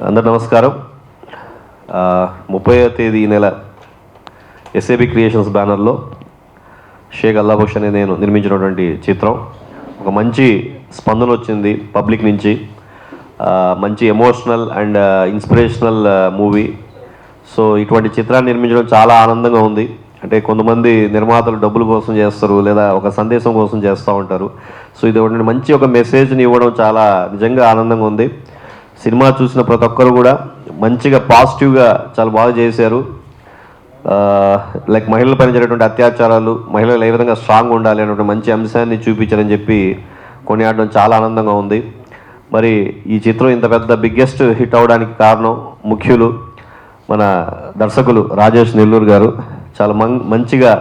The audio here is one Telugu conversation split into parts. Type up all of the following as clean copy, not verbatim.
అందరు నమస్కారం. 30వ తేదీ ఈ నెల ఎస్ఏబి క్రియేషన్స్ బ్యానర్లో షేక్ అల్లాబక్ష్ అనే నేను నిర్మించినటువంటి చిత్రం ఒక మంచి స్పందన వచ్చింది పబ్లిక్ నుంచి. మంచి emotional and inspirational movie. So ఇటువంటి చిత్రాన్ని నిర్మించడం చాలా ఆనందంగా ఉంది. అంటే కొంతమంది నిర్మాతలు డబ్బుల కోసం చేస్తారు, లేదా ఒక సందేశం కోసం చేస్తూ ఉంటారు. సో ఇది ఒకటి మంచి ఒక మెసేజ్ని ఇవ్వడం చాలా నిజంగా ఆనందంగా ఉంది. సినిమా చూసిన ప్రతి ఒక్కరు కూడా మంచిగా పాజిటివ్గా చాలా బాగా చేశారు. లైక్ మహిళల పైన జరిగేటువంటి అత్యాచారాలు, మహిళలు ఏ విధంగా స్ట్రాంగ్ ఉండాలి అనేటువంటి మంచి అంశాన్ని చూపించారని చెప్పి కొనియాడడం చాలా ఆనందంగా ఉంది. మరి ఈ చిత్రం ఇంత పెద్ద బిగ్గెస్ట్ హిట్ అవడానికి కారణం ముఖ్యులు మన దర్శకులు రాజేష్ నెల్లూరు గారు. చాలా మంచిగా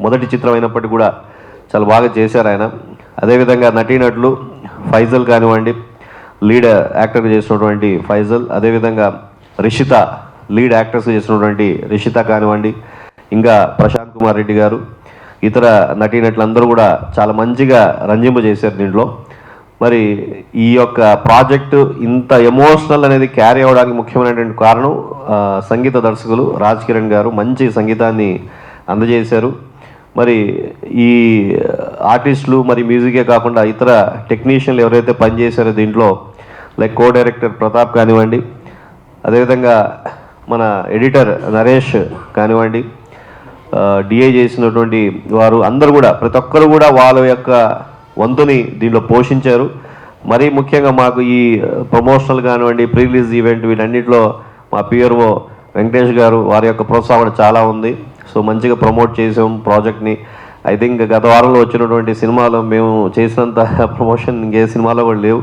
మొదటి చిత్రం అయినప్పటికీ కూడా చాలా బాగా చేశారు ఆయన. అదేవిధంగా నటీనటులు ఫైజల్ కానివ్వండి, లీడ్ యాక్టర్గా చేసినటువంటి ఫైజల్, అదేవిధంగా రిషిత లీడ్ యాక్టర్స్గా చేసినటువంటి రిషిత కానివ్వండి, ఇంకా ప్రశాంత్ కుమార్ రెడ్డి గారు, ఇతర నటీనటులందరూ కూడా చాలా మంచిగా రంజింపజేశారు దీంట్లో. మరి ఈ యొక్క ప్రాజెక్టు ఇంత ఎమోషనల్ అనేది క్యారీ అవ్వడానికి ముఖ్యమైనటువంటి కారణం సంగీత దర్శకులు రాజ్ కిరణ్ గారు మంచి సంగీతాన్ని అందజేశారు. మరి ఈ ఆర్టిస్టులు మరి మ్యూజికే కాకుండా ఇతర టెక్నీషియన్లు ఎవరైతే పనిచేశారో దీంట్లో లైక్ కో డైరెక్టర్ ప్రతాప్ కానివ్వండి, అదేవిధంగా మన ఎడిటర్ నరేష్ కానివ్వండి, డిఐ చేసినటువంటి వారు అందరూ కూడా ప్రతి ఒక్కరు కూడా వాళ్ళ యొక్క వంతుని దీంట్లో పోషించారు. మరీ ముఖ్యంగా మాకు ఈ ప్రమోషనల్ కానివ్వండి, ప్రీ రిలీజ్ ఈవెంట్ వీటన్నిటిలో మా పిఆర్ఓ వెంకటేష్ గారు వారి యొక్క ప్రోత్సాహం చాలా ఉంది. సో మంచిగా ప్రమోట్ చేసాం ప్రాజెక్ట్ని. ఐ థింక్ గత వారంలో వచ్చినటువంటి సినిమాలో మేము చేసినంత ప్రమోషన్ ఇంకే సినిమాలో కూడా లేవు.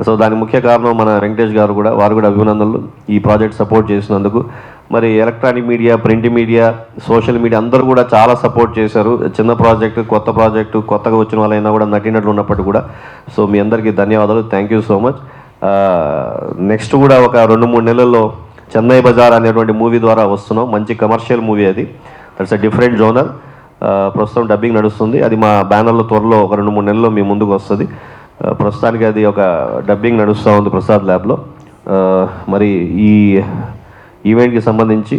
సో దానికి ముఖ్య కారణం మన వెంకటేష్ గారు కూడా, వారు కూడా అభినందనలు ఈ ప్రాజెక్ట్ సపోర్ట్ చేసినందుకు. మరి electronic media, print media, social media అందరూ కూడా చాలా సపోర్ట్ చేశారు. చిన్న ప్రాజెక్టు, కొత్త ప్రాజెక్టు, కొత్తగా వచ్చిన వాళ్ళైనా కూడా నటినట్లు ఉన్నప్పటికీ కూడా. సో మీ అందరికీ ధన్యవాదాలు, thank you so much. Next కూడా ఒక 2-3 నెలల్లో చెన్నై బజార్ అనేటువంటి మూవీ ద్వారా వస్తున్నాం. మంచి కమర్షియల్ మూవీ అది. That's a different genre. ప్రస్తుతం డబ్బింగ్ నడుస్తుంది. అది మా బ్యానర్లో త్వరలో ఒక 2-3 నెలల్లో మీ ముందుకు వస్తుంది. ప్రస్తుతానికి అది ఒక డబ్బింగ్ నడుస్తూ ఉంది ప్రసాద్ ల్యాబ్లో. మరి ఈ ఈవెంట్కి సంబంధించి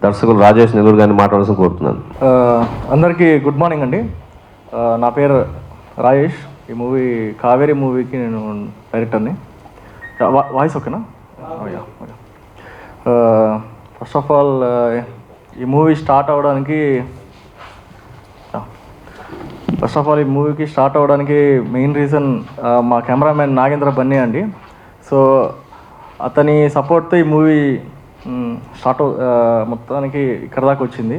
దర్శకులు రాజేష్ నెల్లూరు గారిని మాట్లాడాల్సిన కోరుతున్నాను. అందరికీ గుడ్ మార్నింగ్ అండి. నా పేరు రాజేష్. ఈ మూవీ కావేరీ మూవీకి నేను డైరెక్టర్ని. వాయిస్ ఓకేనా? ఫస్ట్ ఆఫ్ ఆల్ ఈ మూవీ స్టార్ట్ అవ్వడానికి మెయిన్ రీజన్ మా కెమెరామెన్ నాగేంద్ర బన్నీ అండి. సో అతని సపోర్ట్తో ఈ మూవీ మొత్తానికి ఇక్కడ దాకా వచ్చింది.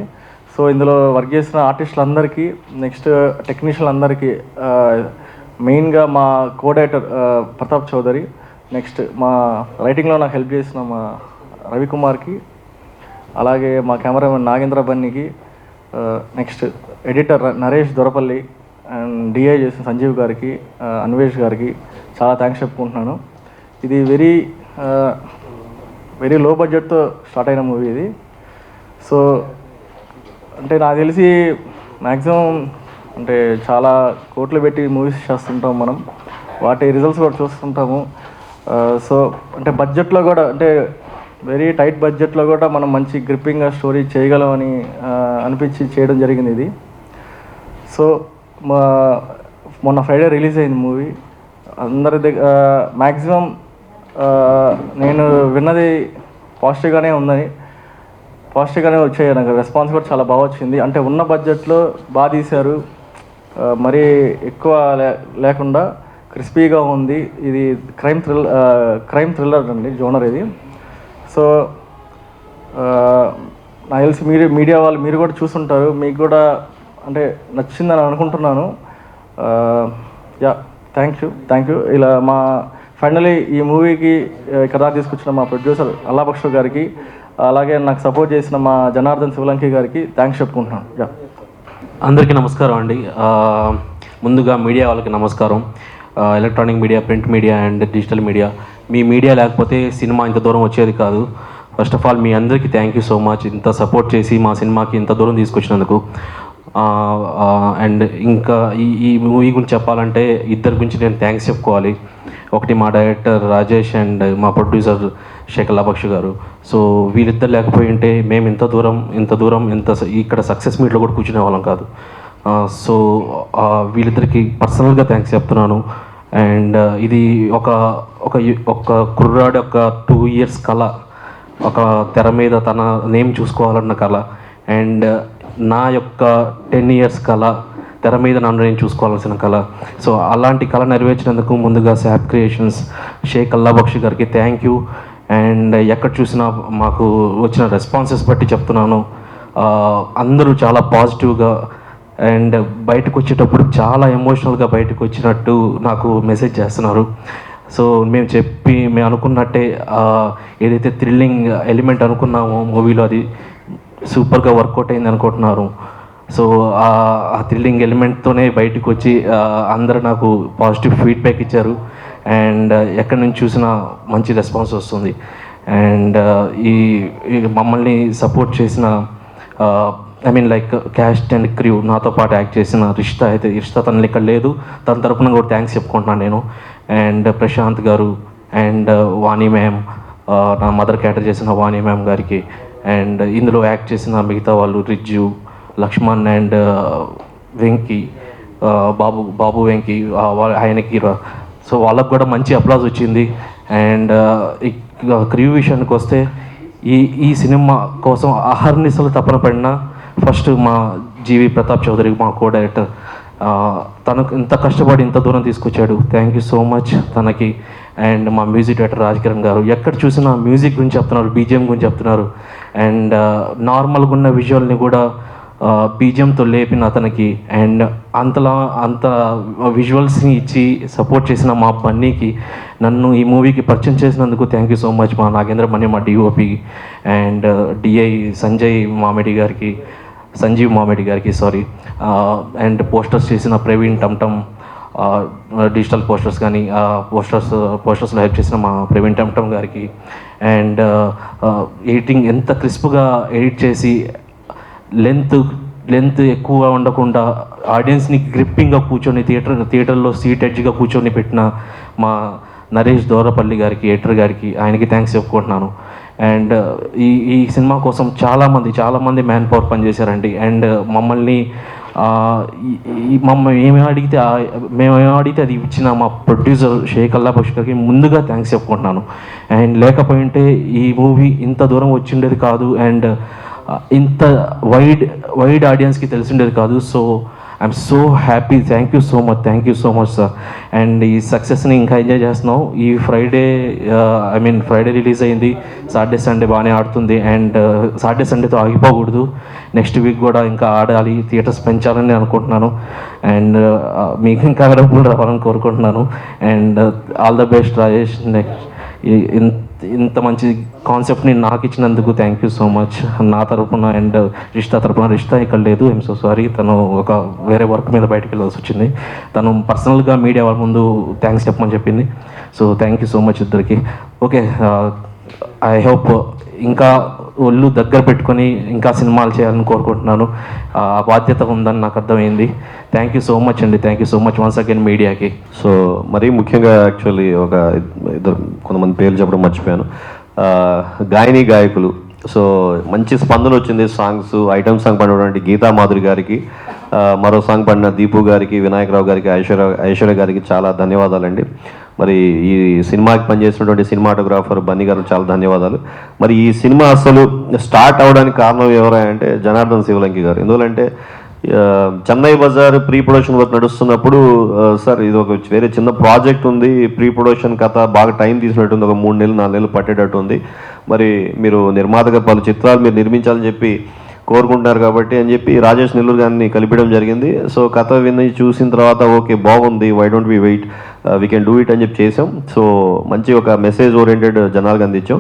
సో ఇందులో వర్క్ చేసిన ఆర్టిస్టులందరికీ, నెక్స్ట్ టెక్నీషియన్లందరికీ, మెయిన్గా మా co director Pratap Chaudhary, next మా రైటింగ్లో నాకు హెల్ప్ చేసిన మా రవికుమార్కి, అలాగే మా కెమెరామెన్ నాగేంద్ర బన్నీకి, next editor Naresh Dorapalli and DI చేసిన సంజీవ్ గారికి, అన్వేష్ గారికి చాలా థ్యాంక్స్ చెప్పుకుంటున్నాను. ఇది వెరీ లో బడ్జెట్తో స్టార్ట్ అయిన మూవీ ఇది. సో అంటే నాకు తెలిసి మ్యాక్సిమం అంటే చాలా కోట్లు పెట్టి మూవీస్ చేస్తుంటాం మనం, వాటి రిజల్ట్స్ కూడా చూస్తుంటాము. సో అంటే బడ్జెట్లో కూడా, అంటే వెరీ టైట్ బడ్జెట్లో కూడా మనం మంచి గ్రిప్పింగ్గా స్టోరీ చేయగలమని అనిపించి చేయడం జరిగింది ఇది. సో మొన్న ఫ్రైడే రిలీజ్ అయింది మూవీ. అందరి దగ్గర మ్యాక్సిమం నేను విన్నది పాజిటివ్గానే వచ్చాయి. నాకు రెస్పాన్స్ కూడా చాలా బాగా వచ్చింది. అంటే ఉన్న బడ్జెట్లో బాగా తీశారు, మరీ ఎక్కువ లేకుండా క్రిస్పీగా ఉంది. ఇది క్రైమ్ థ్రిల్లర్ అండి జోనర్ ఇది. సో నాకు తెలిసి మీడియా వాళ్ళు మీరు కూడా చూసుంటారు, మీకు కూడా అంటే నచ్చిందని అనుకుంటున్నాను. Thank you. ఇలా మా ఫైనలీ ఈ మూవీకి కథ తీసుకొచ్చిన మా ప్రొడ్యూసర్ అల్లాబక్ష్ గారికి, అలాగే నాకు సపోర్ట్ చేసిన మా జనార్దన్ శివలంకి గారికి థ్యాంక్స్ చెప్పుకుంటున్నాను. అందరికీ నమస్కారం అండి. ముందుగా మీడియా వాళ్ళకి నమస్కారం. Electronic media, print media and digital media, me media లేకపోతే సినిమా ఇంత దూరం వచ్చేది కాదు. ఫస్ట్ ఆఫ్ ఆల్ మీ అందరికీ థ్యాంక్ యూ సో మచ్, ఇంత సపోర్ట్ చేసి మా సినిమాకి ఇంత దూరం తీసుకొచ్చినందుకు. అండ్ ఇంకా ఈ మూవీ గురించి చెప్పాలంటే ఇద్దరి గురించి నేను థ్యాంక్స్ చెప్పుకోవాలి. ఒకటి మా డైరెక్టర్ రాజేష్ అండ్ మా ప్రొడ్యూసర్ శేఖర్ బక్షి గారు. సో వీళ్ళిద్దరు లేకపోయి ఉంటే మేము ఇక్కడ సక్సెస్ మీట్లో కూడా కూర్చునే వాళ్ళం కాదు. సో వీళ్ళిద్దరికి పర్సనల్గా థ్యాంక్స్ చెప్తున్నాను. అండ్ ఇది ఒక కుర్రాడు ఒక 2 years కళ, ఒక తెర మీద తన నేమ్ చూసుకోవాలన్న కళ, అండ్ నా యొక్క 10 years కళ, తెర మీద నన్ను నేను చూసుకోవాల్సిన కళ. సో అలాంటి కళ నెరవేర్చినందుకు ముందుగా శాప్ క్రియేషన్స్ షేక్ అల్లాబక్షి గారికి థ్యాంక్ యూ. అండ్ ఎక్కడ చూసినా మాకు వచ్చిన రెస్పాన్సెస్ బట్టి చెప్తున్నాను, అందరూ చాలా పాజిటివ్గా అండ్ బయటకు వచ్చేటప్పుడు చాలా ఎమోషనల్గా బయటకు వచ్చినట్టు నాకు మెసేజ్ చేస్తున్నారు. సో మేము అనుకున్నట్టే ఏదైతే థ్రిల్లింగ్ ఎలిమెంట్ అనుకున్నామో మూవీలో అది సూపర్గా వర్కౌట్ అయింది అనుకుంటున్నారు. సో ఆ థ్రిల్లింగ్ ఎలిమెంట్తోనే బయటకు వచ్చి అందరూ నాకు పాజిటివ్ ఫీడ్బ్యాక్ ఇచ్చారు. అండ్ ఎక్కడి నుంచి చూసినా మంచి రెస్పాన్స్ వస్తుంది. అండ్ ఈ మమ్మల్ని సపోర్ట్ చేసిన లైక్ క్యాస్ట్ అండ్ క్రూ, నాతో పాటు యాక్ట్ చేసిన రిష్తా తనని ఇక్కడ లేదు, తన తరపున కూడా థ్యాంక్స్ చెప్పుకుంటున్నాను నేను. అండ్ ప్రశాంత్ గారు అండ్ వాణి మ్యామ్, నా మదర్ క్యాటర్ చేసిన వాణి మ్యామ్ గారికి, అండ్ ఇందులో యాక్ట్ చేసిన మిగతా వాళ్ళు రిజ్జు, లక్ష్మణ్ అండ్ వెంకీ, బాబు వెంకీ, ఆయనకి. సో వాళ్ళకు కూడా మంచి అప్లాజ్ వచ్చింది. అండ్ క్రూ విషయానికి వస్తే ఈ సినిమా కోసం అహర్నిశలు తపన పడిన ఫస్ట్ మా జీవి ప్రతాప్ చౌదరి, మా కో డైరెక్టర్, తనకు ఇంత కష్టపడి ఇంత దూరం తీసుకొచ్చాడు. థ్యాంక్ యూ సో మచ్ తనకి. అండ్ మా మ్యూజిక్ డైరెక్టర్ రాజ్ కిరణ్ గారు, ఎక్కడ చూసినా మ్యూజిక్ గురించి చెప్తున్నారు, బీజిఎం గురించి చెప్తున్నారు. అండ్ నార్మల్గా ఉన్న విజువల్ని కూడా బీజిఎంతో లేపిన అతనికి, అండ్ అంత విజువల్స్ని ఇచ్చి సపోర్ట్ చేసిన మా బన్నీకి, నన్ను ఈ మూవీకి పరిచయం చేసినందుకు థ్యాంక్ యూ సో మచ్ మా నాగేంద్ర మణి, మా డిఓపి, అండ్ డిఐ సంజీవ్ మామిడి గారికి అండ్ పోస్టర్స్ చేసిన ప్రవీణ్ టమ్టమ్, డిజిటల్ పోస్టర్స్ కానీ పోస్టర్స్లో హెల్ప్ చేసిన మా ప్రవీణ్ టమ్టమ్ గారికి. అండ్ ఎడిటింగ్ ఎంత క్రిస్ప్గా ఎడిట్ చేసి లెంత్ ఎక్కువ ఉండకుండా ఆడియన్స్ని గ్రిప్పింగ్గా కూర్చొని థియేటర్లో సీట్ ఎడ్జ్గా కూర్చొని పెట్టిన మా నరేష్ దోరపల్లి గారికి, ఎడిటర్ గారికి, ఆయనకి థ్యాంక్స్ చెప్పుకుంటున్నాను. అండ్ ఈ సినిమా కోసం చాలామంది మ్యాన్ పవర్ పనిచేశారండి. అండ్ మమ్మల్ని ఏమేమి అడిగితే అది ఇచ్చిన మా ప్రొడ్యూసర్ షేక్ అల్లాబక్షి గారికి ముందుగా థ్యాంక్స్ చెప్పుకుంటున్నాను. అండ్ లేకపోయింటే ఈ మూవీ ఇంత దూరం వచ్చిండేది కాదు, అండ్ ఇంత వైడ్ ఆడియన్స్కి తెలిసిండేది కాదు. So I'm so happy. Thank you so much sir. And ఈ సక్సెస్ని ఇంకా ఎంజాయ్ చేస్తున్నాం. ఈ ఫ్రైడే రిలీజ్ అయింది, సాటర్డే సండే బాగానే ఆడుతుంది. అండ్ సాటర్డే సండేతో ఆగిపోకూడదు, నెక్స్ట్ వీక్ కూడా ఇంకా ఆడాలి, థియేటర్స్ పెంచాలని అనుకుంటున్నాను. అండ్ మీకు ఇంకా డబ్బులు రావాలని కోరుకుంటున్నాను. And all the best Rajesh. Next ఇంత మంచి కాన్సెప్ట్ని నాకు ఇచ్చినందుకు థ్యాంక్ యూ సో మచ్ నా తరపున. అండ్ రిష్తా ఇక్కడ లేదు, ఐఎమ్ సో సారీ, తను ఒక వేరే వర్క్ మీద బయటకు వెళ్ళాల్సి వచ్చింది. తను పర్సనల్గా మీడియా వాళ్ళ ముందు థ్యాంక్స్ చెప్పమని చెప్పింది. So thank you so much ఇద్దరికి. ఓకే, ఐ హోప్ ఇంకా ఒళ్ళు దగ్గర పెట్టుకొని ఇంకా సినిమాలు చేయాలని కోరుకుంటున్నాను. ఆ బాధ్యత ఉందని నాకు అర్థమైంది. థ్యాంక్ యూ సో మచ్ అండి. Thank you so much once again మీడియాకి. సో మరీ ముఖ్యంగా యాక్చువల్లీ కొంతమంది పేర్లు చెప్పడం మర్చిపోయాను. గాయకులు, సో మంచి స్పందన వచ్చింది. సాంగ్స్ ఐటమ్ సాంగ్ పడినటువంటి గీతా మాధురి గారికి, మరో సాంగ్ పడిన దీపు గారికి, వినాయకరావు గారికి, ఐశ్వర్య గారికి చాలా ధన్యవాదాలండి. మరి ఈ సినిమాకి పనిచేసినటువంటి సినిమాటోగ్రాఫర్ బన్నీ గారు చాలా ధన్యవాదాలు. మరి ఈ సినిమా అసలు స్టార్ట్ అవడానికి కారణం ఎవరంటే జనార్దన్ శివలంకి గారు. ఎందుకంటే Chennai Bazaar pre production work నడుస్తున్నప్పుడు, సార్ ఇది ఒక వేరే చిన్న ప్రాజెక్ట్ ఉంది, ప్రీ ప్రొడక్షన్ కథ బాగా టైం తీసుకున్నట్టుంది, ఒక 3 నెలలు 4 నెలలు పట్టేటట్టు ఉంది, మరి మీరు నిర్మాతగా పలు చిత్రాలు మీరు నిర్మించాలని చెప్పి కోరుకుంటున్నారు కాబట్టి అని చెప్పి రాజేష్ నెల్లూరు గారిని కలిపడం జరిగింది. సో కథ విని చూసిన తర్వాత ఓకే బాగుంది, why don't we wait, we can do it అని చెప్పి చేసాం. సో మంచి ఒక మెసేజ్ ఓరియంటెడ్ జనాలకు అందించాం.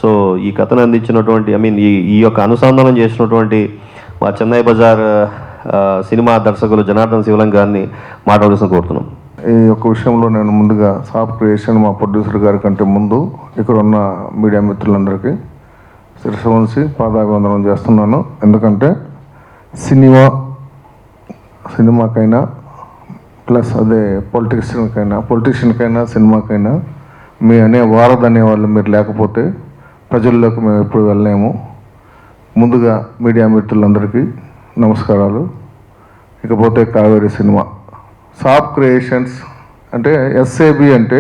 సో ఈ కథను అందించినటువంటి ఈ యొక్క అనుసంధానం చేసినటువంటి మా చెన్నై బజార్ సినిమా దర్శకులు జనార్దన్ శివలం గారిని మాట్లాడాల్సిన కోరుతున్నాం. ఈ యొక్క విషయంలో నేను ముందుగా సాఫ్ క్రియేషన్ మా ప్రొడ్యూసర్ గారి కంటే ముందు ఇక్కడ ఉన్న మీడియా మిత్రులందరికీ శిరస్సు వంచి పాదాభివందనం చేస్తున్నాను. ఎందుకంటే సినిమాకైనా ప్లస్ అదే పొలిటీషియన్కైనా సినిమాకైనా మీ వారధి అనేవాళ్ళు మీరు లేకపోతే ప్రజల్లోకి మేము ఎప్పుడు వెళ్ళలేము. ముందుగా మీడియా మిత్రులందరికీ నమస్కారాలు. ఇకపోతే కావేరీ సినిమా సాప్ క్రియేషన్స్ అంటే ఎస్ఏబి అంటే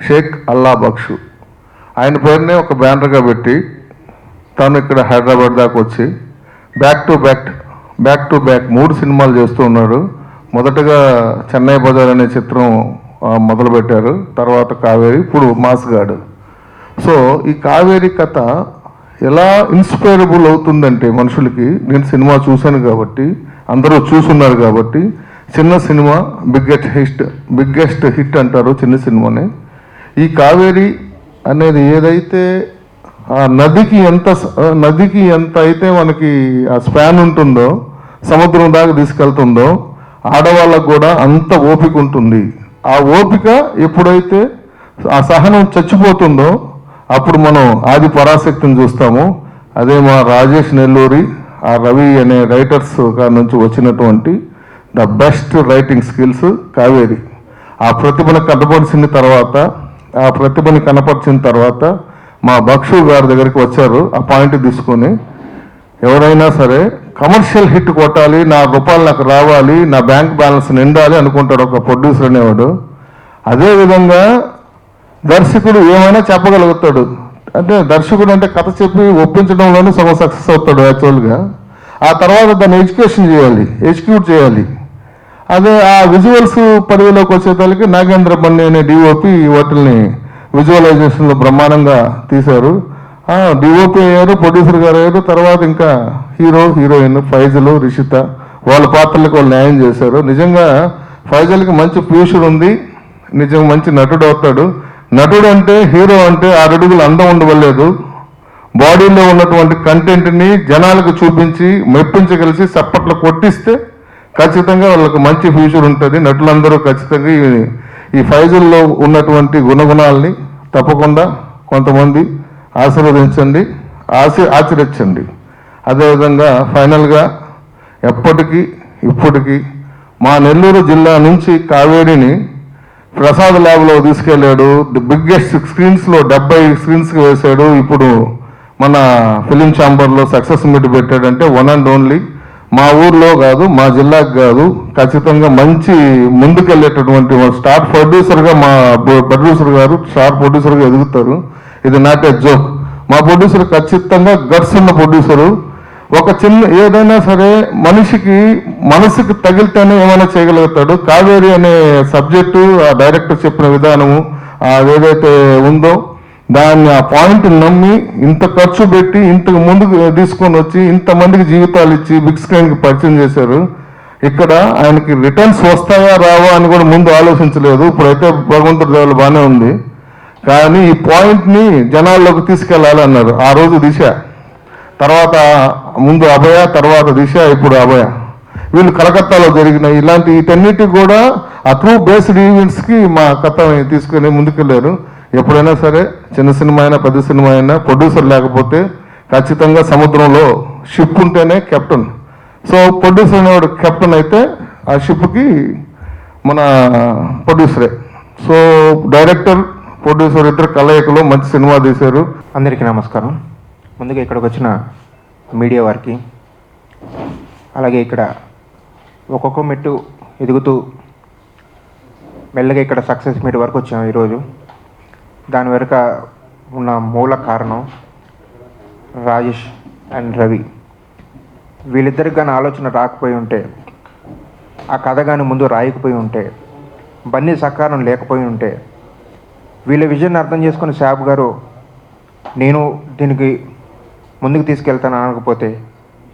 షేక్ అల్లా బక్షు, ఆయన పేరునే ఒక బ్యానర్గా పెట్టి తను ఇక్కడ హైదరాబాద్ దాకా వచ్చి బ్యాక్ టు బ్యాక్ 3 సినిమాలు చేస్తూ ఉన్నారు. మొదటగా చెన్నై బజార్ అనే చిత్రం మొదలుపెట్టారు, తర్వాత కావేరి, ఇప్పుడు మాస్గాడు. సో ఈ కావేరి కథ ఎలా ఇన్స్పైరబుల్ అవుతుందంటే మనుషులకి, నేను సినిమా చూశాను కాబట్టి, అందరూ చూస్తున్నారు కాబట్టి, చిన్న సినిమా బిగ్గెస్ట్ హిట్ అంటారు చిన్న సినిమాని. ఈ కావేరి అనేది ఏదైతే ఆ నదికి ఎంత అయితే మనకి ఆ స్పాన్ ఉంటుందో, సముద్రం దాకా తీసుకెళ్తుందో, ఆడవాళ్ళకు కూడా అంత ఓపిక ఉంటుంది. ఆ ఓపిక ఎప్పుడైతే ఆ సహనం చచ్చిపోతుందో అప్పుడు మనం ఆది పరాశక్తిని చూస్తాము. అదే మా రాజేష్ నెల్లూరి, ఆ రవి అనే రైటర్స్ గారి నుంచి వచ్చినటువంటి the best writing skills Kaveri. ఆ ప్రతిభను కనపరిచిన తర్వాత మా బక్షు గారి దగ్గరికి వచ్చారు. ఆ పాయింట్ తీసుకొని ఎవరైనా సరే కమర్షియల్ హిట్ కొట్టాలి, నా రూపాయలు నాకు రావాలి, నా బ్యాంక్ బ్యాలెన్స్ నిండాలి అనుకుంటాడు ఒక ప్రొడ్యూసర్ అనేవాడు. అదేవిధంగా దర్శకుడు ఏమైనా చెప్పగలుగుతాడు. అంటే దర్శకుడు అంటే కథ చెప్పి ఒప్పించడంలోనే సగం సక్సెస్ అవుతాడు యాక్చువల్గా. ఆ తర్వాత దాన్ని ఎగ్జిక్యూట్ చేయాలి. అదే ఆ విజువల్స్ పరిధిలోకి వచ్చేసరికి నాగేంద్ర బన్ని అనే డిఓపి వాటిని విజువలైజేషన్లో బ్రహ్మాండంగా తీశారు. డిఓపి అయ్యారు, ప్రొడ్యూసర్ గారు అయ్యారు, తర్వాత ఇంకా హీరోయిన్ ఫైజల్, రిషిత వాళ్ళ పాత్రలకు వాళ్ళు న్యాయం చేశారు. నిజంగా ఫైజల్కి మంచి ఫ్యూచర్ ఉంది, నిజంగా మంచి నటుడు అవుతాడు. నటుడు అంటే హీరో అంటే 6 అడుగులు అందం ఉండవలేదు, బాడీలో ఉన్నటువంటి కంటెంట్ని జనాలకు చూపించి మెప్పించగలిసి చప్పట్లు కొట్టిస్తే ఖచ్చితంగా వాళ్ళకి మంచి ఫ్యూచర్ ఉంటుంది. నటులందరూ ఖచ్చితంగా ఈ ఫైజుల్లో ఉన్నటువంటి గుణగుణాలని తప్పకుండా కొంతమంది ఆశీర్వదించండి, ఆచరించండి. అదేవిధంగా ఫైనల్గా ఇప్పటికీ మా నెల్లూరు జిల్లా నుంచి కావేరిని ప్రసాద్ ల్యాబ్లో తీసుకెళ్ళాడు. ది బిగ్గెస్ట్ స్క్రీన్స్లో 70 స్క్రీన్స్కి వేశాడు. ఇప్పుడు మన ఫిలిం ఛాంబర్లో సక్సెస్ మీట్ పెట్టాడంటే వన్ అండ్ ఓన్లీ మా ఊర్లో కాదు, మా జిల్లాకు కాదు, ఖచ్చితంగా మంచి ముందుకెళ్ళేటటువంటి స్టార్ ప్రొడ్యూసర్గా మా ప్రొడ్యూసర్ గారు స్టార్ ప్రొడ్యూసర్గా ఎదుగుతారు. ఇది నాట్ ఏ జోక్. మా ప్రొడ్యూసర్ ఖచ్చితంగా గట్స్ ఉన్న ప్రొడ్యూసరు. ఒక చిన్న ఏదైనా సరే మనసుకి తగిలితేనే ఏమైనా చేయగలుగుతాడు. కావేరి అనే సబ్జెక్టు ఆ డైరెక్టర్ చెప్పిన విధానము అదేదైతే ఉందో దాన్ని ఆ పాయింట్ నమ్మి ఇంత ఖర్చు పెట్టి ఇంతకు ముందుకు తీసుకొని వచ్చి ఇంతమందికి జీవితాలు ఇచ్చి బిగ్ స్క్రీన్కి పరిచయం చేశారు. ఇక్కడ ఆయనకి రిటర్న్స్ వస్తాయా రావా అని కూడా ముందు ఆలోచించలేదు. ఇప్పుడైతే భగవంతుడి దేవుడు బాగానే ఉంది, కానీ ఈ పాయింట్ని జనాల్లోకి తీసుకెళ్ళాలి అన్నారు. ఆ రోజు దిశ, తర్వాత ముందు అభయ, తర్వాత దిశ, ఇప్పుడు అభయ. వీళ్ళు కలకత్తాలో జరిగిన ఇలాంటి వీటన్నిటి కూడా ఆ ట్రూ బేస్డ్ ఈవెంట్స్కి మా కథ తీసుకుని ముందుకెళ్ళారు. ఎప్పుడైనా సరే చిన్న సినిమా అయినా పెద్ద సినిమా అయినా ప్రొడ్యూసర్ లేకపోతే ఖచ్చితంగా సముద్రంలో షిప్ ఉంటేనే కెప్టెన్. సో ప్రొడ్యూసర్ అనేవాడు కెప్టెన్ అయితే ఆ షిప్కి మన ప్రొడ్యూసరే. సో డైరెక్టర్ ప్రొడ్యూసర్ ఇద్దరు కలయికలో మంచి సినిమా తీశారు. అందరికీ నమస్కారం. ముందుగా ఇక్కడికి వచ్చిన మీడియా వారికి, అలాగే ఇక్కడ ఒక్కొక్క మెట్టు ఎదుగుతూ మెల్లగా ఇక్కడ సక్సెస్ మీట్ వరకు వచ్చాము ఈరోజు. దాని వెనుక ఉన్న మూల కారణం రాజేష్ అండ్ రవి. వీళ్ళిద్దరికి కానీ ఆలోచన రాకపోయి ఉంటే, ఆ కథ కానీ ముందు రాయకపోయి ఉంటే, బన్నీ సహకారం లేకపోయి ఉంటే, వీళ్ళ విజన్ అర్థం చేసుకుని శాబ్ గారు నేను దీనికి ముందుకు తీసుకెళ్తాను అనకపోతే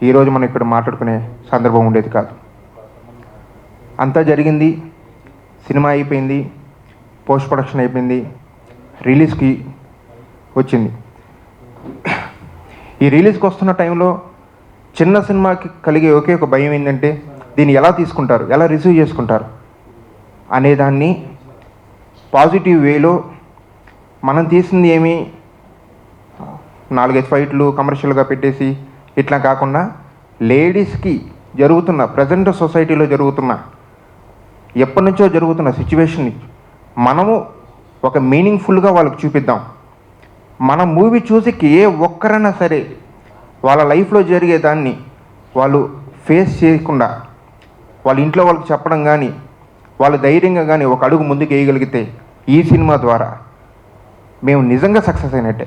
ఈరోజు మనం ఇక్కడ మాట్లాడుకునే సందర్భం ఉండేది కాదు. అంతా జరిగింది, సినిమా అయిపోయింది, పోస్ట్ ప్రొడక్షన్ అయిపోయింది, రిలీజ్కి వచ్చింది. ఈ రిలీజ్కి వస్తున్న టైంలో చిన్న సినిమాకి కలిగే ఒకే ఒక భయం ఏంటంటే దీన్ని ఎలా తీసుకుంటారు, ఎలా రిసీవ్ చేసుకుంటారు అనేదాన్ని పాజిటివ్ వేలో మనం తీసింది ఏమీ 4-5 ఫైట్లు కమర్షియల్గా పెట్టేసి ఇట్లా కాకుండా లేడీస్కి జరుగుతున్న ప్రజెంట్ సొసైటీలో జరుగుతున్న ఎప్పటి నుంచో జరుగుతున్న సిచ్యువేషన్ని మనము ఒక మీనింగ్ఫుల్గా వాళ్ళకి చూపిద్దాం. మన మూవీ చూసి ఏ ఒక్కరైనా సరే వాళ్ళ లైఫ్లో జరిగేదాన్ని వాళ్ళు ఫేస్ చేయకుండా వాళ్ళ ఇంట్లో వాళ్ళకి చెప్పడం కానీ వాళ్ళు ధైర్యంగా కానీ ఒక అడుగు ముందుకు వేయగలిగితే ఈ సినిమా ద్వారా మేము నిజంగా సక్సెస్ అయినట్టే.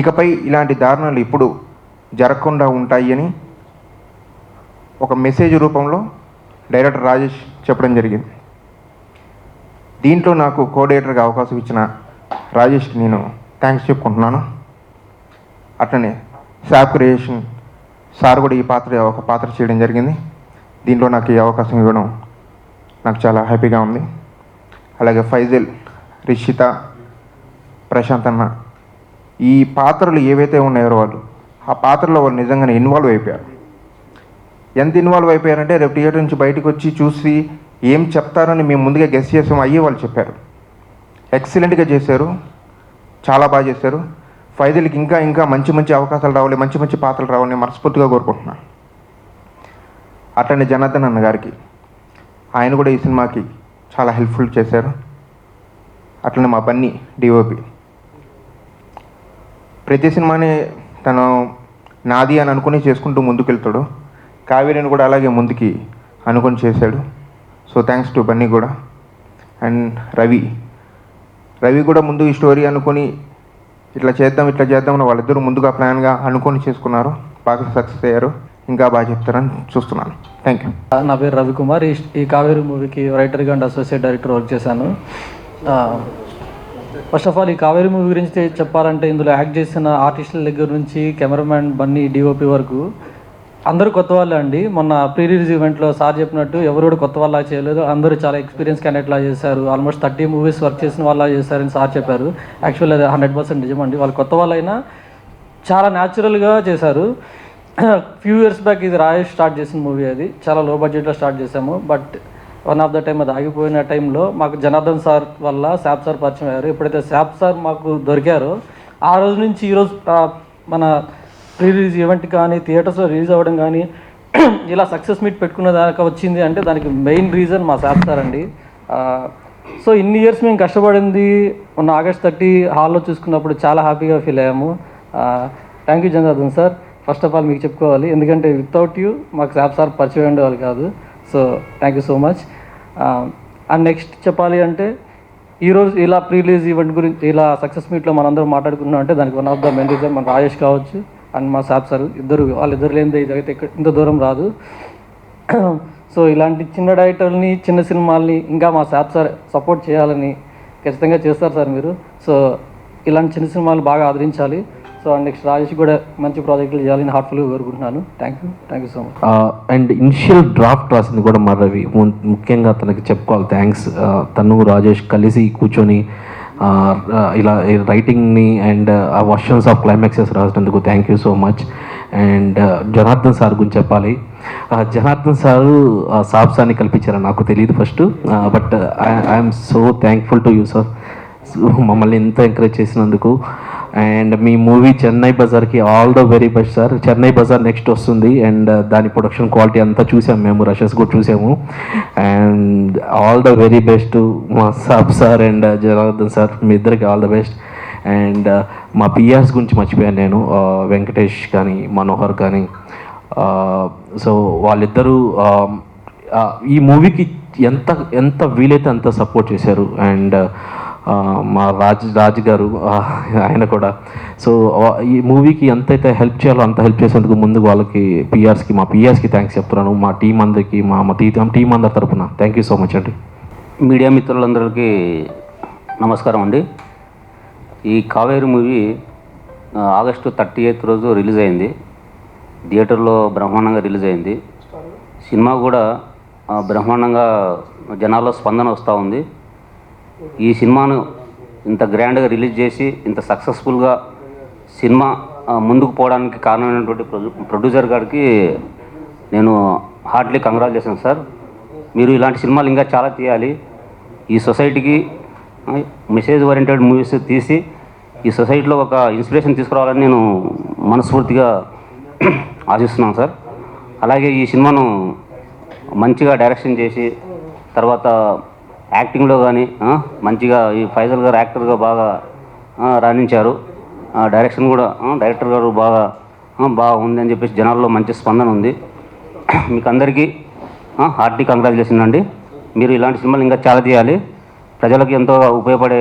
ఇకపై ఇలాంటి దారుణాలు ఇప్పుడు జరగకుండా ఉంటాయి అని ఒక మెసేజ్ రూపంలో డైరెక్టర్ రాజేష్ చెప్పడం జరిగింది. దీంట్లో నాకు కోఆర్డినేటర్గా అవకాశం ఇచ్చిన రాజేష్కి నేను థ్యాంక్స్ చెప్పుకుంటున్నాను. అట్లనే శాప్ క్రియేషన్ సార్ కూడా ఒక పాత్ర చేయడం జరిగింది. దీంట్లో నాకు ఈ అవకాశం ఇవ్వడం నాకు చాలా హ్యాపీగా ఉంది. అలాగే ఫైజల్, రిషిత, ప్రశాంత్ అన్న ఈ పాత్రలు ఏవైతే ఉన్నాయో ఆ పాత్రలో వాళ్ళు నిజంగానే ఇన్వాల్వ్ అయిపోయారు. ఎంత ఇన్వాల్వ్ అయిపోయారంటే రేపు థియేటర్ నుంచి బయటకు వచ్చి చూసి ఏం చెప్తారని మేము ముందుగా గెస్ చేసాము, అయ్యే వాళ్ళు చెప్పారు. ఎక్సలెంట్గా చేశారు, చాలా బాగా చేశారు. ఫైజల్కి ఇంకా ఇంకా మంచి మంచి అవకాశాలు రావాలి, మంచి మంచి పాత్రలు రావాలని మనస్ఫూర్తిగా కోరుకుంటున్నాను. అట్లనే జనార్దన్ అన్న గారికి ఆయన కూడా ఈ సినిమాకి చాలా హెల్ప్ఫుల్ చేశారు. అట్లనే మా బన్నీ డిఓపి ప్రతి సినిమాని తను నాది అని అనుకుని చేసుకుంటూ ముందుకు వెళ్తాడు. కావేరిని కూడా అలాగే ముందుకి అనుకొని చేశాడు. సో థ్యాంక్స్ టు బన్నీ కూడా. అండ్ రవి కూడా ముందు ఈ స్టోరీ అనుకొని ఇట్లా చేద్దామని వాళ్ళిద్దరూ ముందుగా ప్లాన్గా అనుకొని చేసుకున్నారు. బాగా సక్సెస్ అయ్యారు. ఇంకా బాగా చెప్తారని చూస్తున్నాను. Thank you. నా పేరు రవికుమార్. ఈ కావేరి మూవీకి రైటర్గా అండ్ అసోసియేట్ డైరెక్టర్ వర్క్ చేశాను. ఫస్ట్ ఆఫ్ ఆల్ ఈ కావేరి మూవీ గురించి చెప్పాలంటే ఇందులో యాక్ట్ చేసిన ఆర్టిస్టుల దగ్గర నుంచి కెమెరామ్యాన్ బన్నీ డిఓపి వరకు అందరూ కొత్త వాళ్ళే అండి. మొన్న ప్రీ రిలీజ్ ఈవెంట్లో సార్ చెప్పినట్టు ఎవరు కూడా కొత్త వాళ్ళ చేయలేదు. అందరూ చాలా ఎక్స్పీరియన్స్ క్యాండిడేట్లా చేశారు. ఆల్మోస్ట్ 30 మూవీస్ వర్క్ చేసిన వాళ్ళ చేశారని సార్ చెప్పారు. యాక్చువల్లీ అది 100% నిజమండి. వాళ్ళు కొత్త వాళ్ళైనా చాలా న్యాచురల్గా చేశారు. ఫ్యూ ఇయర్స్ బ్యాక్ ఇది రాజేష్ స్టార్ట్ చేసిన మూవీ. అది చాలా లో బడ్జెట్లో స్టార్ట్ చేసాము. But one of the time అది ఆగిపోయిన టైంలో మాకు జనార్దన్ సార్ వల్ల శాప్ సార్ పరిచయం అయ్యారు. ఎప్పుడైతే శాప్ సార్ మాకు దొరికారో ఆ రోజు నుంచి ఈరోజు మన ప్రీ రిలీజ్ ఈవెంట్ కానీ థియేటర్స్లో రిలీజ్ అవ్వడం కానీ ఇలా సక్సెస్ మీట్ పెట్టుకున్న దాకా వచ్చింది అంటే దానికి మెయిన్ రీజన్ మా శాప్ సార్ అండి. సో ఇన్ని ఇయర్స్ మేము కష్టపడింది మొన్న August 30 హాల్లో చూసుకున్నప్పుడు చాలా హ్యాపీగా ఫీల్ అయ్యాము. Thank you Janardhan sir. First of all మీకు చెప్పుకోవాలి, ఎందుకంటే వితౌట్ యూ మాకు శాప్ సార్ పరిచయం ఉండేవాళ్ళు కాదు. So thank you so much. And next చెప్పాలి అంటే ఈరోజు ఇలా ప్రీ రిలీజ్ ఈవెంట్ గురించి ఇలా సక్సెస్ మీట్లో మనందరం మాట్లాడుకున్నాం అంటే దానికి one of the main reason మన రాజేష్ కావచ్చు అండ్ మా శాప్ సార్. వాళ్ళిద్దరు లేనిదే ఇదైతే ఇంత దూరం రాదు. సో ఇలాంటి చిన్న డైరెక్టర్ని చిన్న సినిమాల్ని ఇంకా మా శాప్ సార్ సపోర్ట్ చేయాలని ఖచ్చితంగా చేస్తారు సార్ మీరు. సో ఇలాంటి చిన్న సినిమాలు బాగా ఆదరించాలి. సో నెక్స్ట్ రాజేష్ కూడా మంచి ప్రాజెక్టులు చేయాలని హార్ట్ఫుల్గా కోరుకుంటున్నాను. Thank you so much. And initial draft రాసింది కూడా మా రవి. ముఖ్యంగా తనకి చెప్పుకోవాలి థ్యాంక్స్. తను రాజేష్ కలిసి కూర్చొని ఇలా రైటింగ్ని అండ్ ఆ వర్షన్స్ ఆఫ్ క్లైమాక్సెస్ రాసినందుకు thank you so much. And Janardhan sir గురించి చెప్పాలి. జనార్దన్ సారు సాబ్సాన్ని కల్పించారని నాకు తెలియదు first. But I'm so thankful to you sir, మమ్మల్ని ఎంత ఎంకరేజ్ చేసినందుకు. అండ్ మీ మూవీ చెన్నై బజార్కి all the very best sir. Chennai Bazaar next వస్తుంది అండ్ దాని ప్రొడక్షన్ క్వాలిటీ అంతా చూసాము మేము, రషెస్ కూడా చూసాము. And all the very best మా సాబ్ సార్ అండ్ జనార్దన్ సార్, మీ ఇద్దరికి ఆల్ ద బెస్ట్. అండ్ మా పిఆర్స్ గురించి మర్చిపోయాను నేను, వెంకటేష్ కానీ మనోహర్ కానీ. సో వాళ్ళిద్దరూ ఈ మూవీకి ఎంత వీలైతే అంత సపోర్ట్ చేశారు. అండ్ మా రాజు గారు ఆయన కూడా. సో ఈ మూవీకి ఎంతైతే హెల్ప్ చేయాలో అంత హెల్ప్ చేసేందుకు ముందు వాళ్ళకి మా పిఆర్స్కి థ్యాంక్స్ చెప్తున్నాను. మా టీం అందరికీ, మా టీం అందరి తరఫున థ్యాంక్ యూ సో మచ్ అండి. మీడియా మిత్రులందరికీ నమస్కారం అండి. ఈ కావేరి మూవీ August 30th రోజు రిలీజ్ అయింది. థియేటర్లో బ్రహ్మాండంగా రిలీజ్ అయింది. సినిమా కూడా బ్రహ్మాండంగా జనాల్లో స్పందన వస్తూ ఉంది. ఈ సినిమాను ఇంత గ్రాండ్గా రిలీజ్ చేసి ఇంత సక్సెస్ఫుల్గా సినిమా ముందుకు పోవడానికి కారణమైనటువంటి ప్రొడ్యూసర్ గారికి నేను హార్ట్లీ కంగ్రాచులేషన్ సార్. మీరు ఇలాంటి సినిమాలు ఇంకా చాలా తీయాలి. ఈ సొసైటీకి మెసేజ్ ఓరియంటెడ్ మూవీస్ తీసి ఈ సొసైటీలో ఒక ఇన్స్పిరేషన్ తీసుకురావాలని నేను మనస్ఫూర్తిగా ఆశిస్తున్నాను సార్. అలాగే ఈ సినిమాను మంచిగా డైరెక్షన్ చేసి తర్వాత యాక్టింగ్లో కానీ మంచిగా ఈ ఫైజల్ గారు యాక్టర్గా బాగా రాణించారు. డైరెక్షన్ కూడా డైరెక్టర్ గారు బాగా ఉంది అని చెప్పేసి జనాల్లో మంచి స్పందన ఉంది. మీకు అందరికీ హార్టీ కంగ్రాచులేషన్ అండి. మీరు ఇలాంటి సినిమాలు ఇంకా చాలా తీయాలి, ప్రజలకు ఎంతో ఉపయోగపడే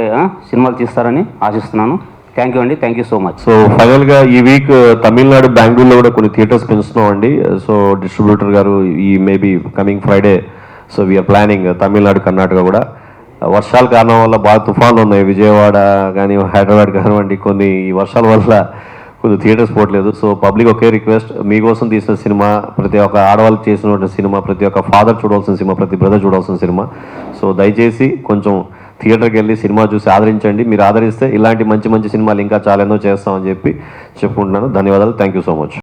సినిమాలు తీస్తారని ఆశిస్తున్నాను. థ్యాంక్ యూ అండి, thank you so much. So ఫైనల్గా ఈ వీక్ తమిళనాడు, బెంగళూరులో కూడా కొన్ని థియేటర్స్ పెంచుతున్నాం అండి. సో డిస్ట్రిబ్యూటర్ గారు ఈ maybe coming Friday, so we are planning Tamil Nadu, Karnataka కూడా. వర్షాల కారణం వల్ల బాగా తుఫాన్లు ఉన్నాయి, విజయవాడ కానీ హైదరాబాద్ కానివ్వండి, కొన్ని ఈ వర్షాల వల్ల కొన్ని థియేటర్స్ పోవట్లేదు. సో పబ్లిక్ ఒకే రిక్వెస్ట్, మీకోసం తీసిన సినిమా, ప్రతి ఒక్క ఆడవాళ్ళకి చేసిన సినిమా, ప్రతి ఒక్క ఫాదర్ చూడాల్సిన సినిమా, ప్రతి బ్రదర్ చూడాల్సిన సినిమా. సో దయచేసి కొంచెం థియేటర్కి వెళ్ళి సినిమా చూసి ఆదరించండి. మీరు ఆదరిస్తే ఇలాంటి మంచి మంచి సినిమాలు ఇంకా చాలా ఎన్నో చేస్తామని చెప్పి చెప్పుకుంటున్నాను. ధన్యవాదాలు. Thank you so much.